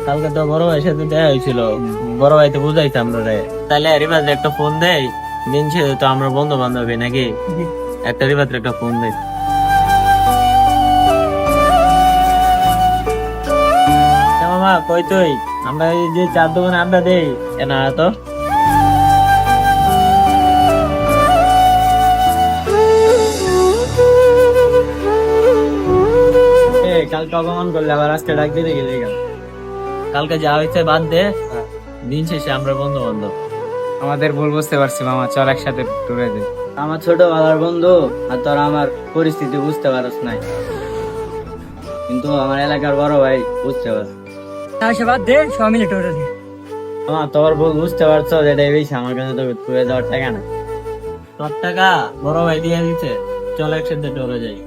কালকে তো বড় ভাইয়ের সাথে দেখা হয়েছিল, বড় ভাই তো বুঝাইছে আমরা রে। তাহলে রিবাজে একটা ফোন দেই, দিন শেষে তো আমরা বন্ধু বান্ধবী নাকি, একটা রিবাজের একটা ফোন দেই। মামা কই তুই? আমরা এই যে চার দোকানে আড্ডা দেই, না তো কালকে অপমান করলে আবার আজকে ডাক দিতে গেলে কেন? কালকে যা হয়েছে বাদ দে, দিন শেষে আমরা বন্ধু বান্ধব। আমাদের ভুল বুঝতে পারছি মামা, চল একসাথে ট্যুরে যাই। আমার ছোটবেলার বন্ধু, আর তোরা আমার পরিস্থিতি বুঝতে পারস নাই, কিন্তু আমার এলাকার বড় ভাই বুঝতে পারছ। সে বাদ দে, সবাই মিলে টোরে দে। আমার তোর ভুল বুঝতে পারছো, যেটাই বেশি আমার কাছে তো টুরে যাওয়ার টাকা না। তোর টাকা বড় ভাই দিয়ে দিচ্ছে, চল একসাথে টুরে যাই।